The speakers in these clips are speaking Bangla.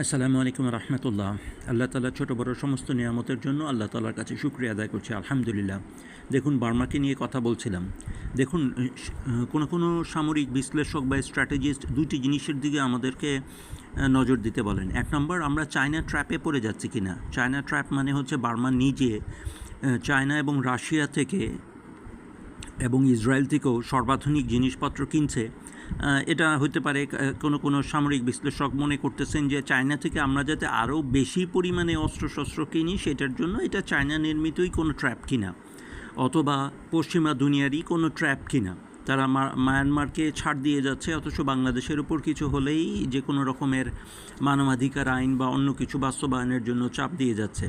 আসসালামু আলাইকুম রহমতুল্লাহ। আল্লাহ তাআলা ছোটো বড় সমস্ত নিয়ামতের জন্য আল্লাহ তাআলার কাছে শুকরিয়া আদায় করছি, আলহামদুলিল্লাহ। দেখুন, বার্মাকে নিয়ে কথা বলছিলাম। দেখুন, কোনো সামরিক বিশ্লেষক বা স্ট্র্যাটেজিস্ট দুইটি জিনিসের দিকে আমাদেরকে নজর দিতে বলেন। এক নম্বর, আমরা চায়না ট্র্যাপে পড়ে যাচ্ছি কিনা। চায়না ট্র্যাপ মানে হচ্ছে বার্মা নিজে চায়না এবং রাশিয়া থেকে এবং ইসরায়েল থেকেও সর্বাধুনিক জিনিসপত্র কিনছে। এটা হতে পারে কোনো সামরিক বিশ্লেষক মনে করতেছেন যে চায়না থেকে আমরা যাতে আরও বেশি পরিমাণে অস্ত্রশস্ত্র কিনি, সেটার জন্য এটা চায়না নির্মিতই কোনো ট্র্যাপ কিনা, অথবা পশ্চিমা দুনিয়ারই কোনো ট্র্যাপ কিনা। তারা মায়ানমারকে ছাড় দিয়ে যাচ্ছে, অথচ বাংলাদেশের উপর কিছু হলেই যে কোনো রকমের মানবাধিকার আইন বা অন্য কিছু বাস্তবায়নের জন্য চাপ দিয়ে যাচ্ছে।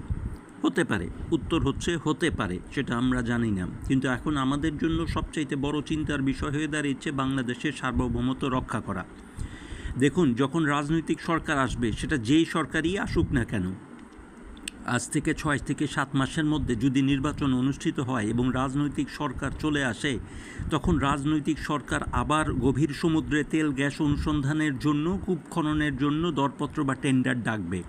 হতে পারে, উত্তর হচ্ছে হতে পারে, সেটা আমরা জানি না। কিন্তু এখন আমাদের জন্য সবচাইতে বড় চিন্তার বিষয় হয়ে দাঁড়িয়েছে বাংলাদেশের সার্বভৌমত্ব রক্ষা করা। দেখুন, যখন রাজনৈতিক সরকার আসবে, সেটা যেই সরকারই আসুক না কেন, আজ থেকে 6 থেকে 7 মাসের মধ্যে যদি নির্বাচন অনুষ্ঠিত হয় এবং রাজনৈতিক সরকার চলে আসে, তখন রাজনৈতিক সরকার আবার গভীর সমুদ্রে তেল গ্যাস অনুসন্ধানের জন্য, কূপ খননের জন্য দরপত্র বা টেন্ডার ডাকবে।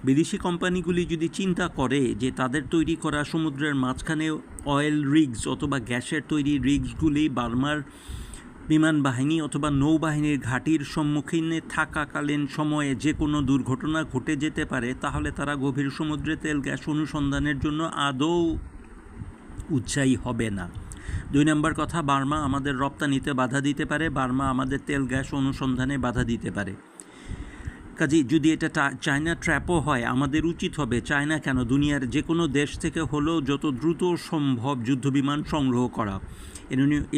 বিদেশি কোম্পানিগুলি যদি চিন্তা করে যে তাদের তৈরি করা সমুদ্রের মাঝখানে অয়েল রিগস অথবা গ্যাসের তৈরি রিগসগুলি বার্মার বিমান বাহিনী অথবা নৌবাহিনীর ঘাঁটির সম্মুখীনে থাকাকালীন সময়ে যে কোনো দুর্ঘটনা ঘটে যেতে পারে, তাহলে তারা গভীর সমুদ্রে তেল গ্যাস অনুসন্ধানের জন্য আদৌ উৎসাহী হবে না। 2 নম্বর কথা, বার্মা আমাদের রপ্তানিতে বাধা দিতে পারে, বার্মা আমাদের তেল গ্যাস অনুসন্ধানে বাধা দিতে পারে। কাজেই যদি এটা চায়না ট্র্যাপও হয়, আমাদের উচিত হবে, চায়না কেন, দুনিয়ার যে কোনো দেশ থেকে হলেও যত দ্রুত সম্ভব যুদ্ধবিমান সংগ্রহ করা।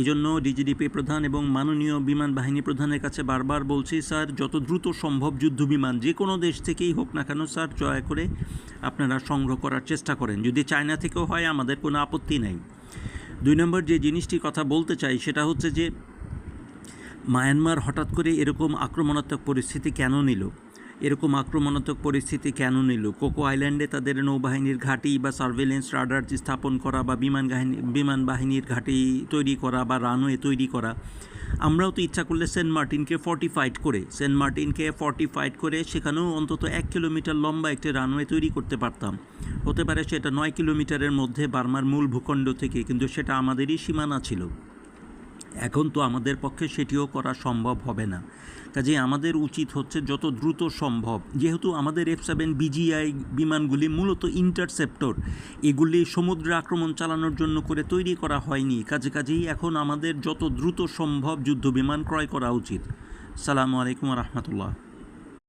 এজন্য ডিজিডিপি প্রধান এবং মাননীয় বিমান বাহিনী প্রধানের কাছে বারবার বলছি, স্যার, যত দ্রুত সম্ভব যুদ্ধবিমান যে কোনো দেশ থেকেই হোক না কেন, স্যার, দয়া করে আপনারা সংগ্রহ করার চেষ্টা করেন। যদি চায়না থেকেও হয়, আমাদের কোনো আপত্তি নেই। 2 নম্বর যে জিনিসটির কথা বলতে চাই, সেটা হচ্ছে যে মায়ানমার হঠাৎ করে এরকম আক্রমণাত্মক পরিস্থিতি কেন নিল। কোকো আইল্যান্ডে তাদের নৌবাহিনীর ঘাঁটি বা সার্ভেলেন্স রাডার স্থাপন করা বা বিমান বাহিনীর ঘাঁটি তৈরি করা বা রানওয়ে তৈরি করা। আমরাও তো ইচ্ছা করলে সেন্ট মার্টিনকে ফর্টিফাইড করে সেখানেও অন্তত 1 কিলোমিটার লম্বা একটি রানওয়ে তৈরি করতে পারতাম। হতে পারে সেটা 9 কিলোমিটারের মধ্যে বার্মার মূল ভূখণ্ড থেকে, কিন্তু সেটা আমাদেরই সীমানা ছিল। এখন তো আমাদের পক্ষে সেটিও করা সম্ভব হবে না। কাজে আমাদের উচিত হচ্ছে যত দ্রুত সম্ভব, যেহেতু আমাদের F-7 BGI বিমানগুলি মূলত ইন্টারসেপ্টর, এগুলি সমুদ্রে আক্রমণ চালানোর জন্য করে তৈরি করা হয়নি। কাজেই এখন আমাদের যত দ্রুত সম্ভব যুদ্ধবিমান ক্রয় করা উচিত। আসসালামু আলাইকুম রহমতুল্লাহ।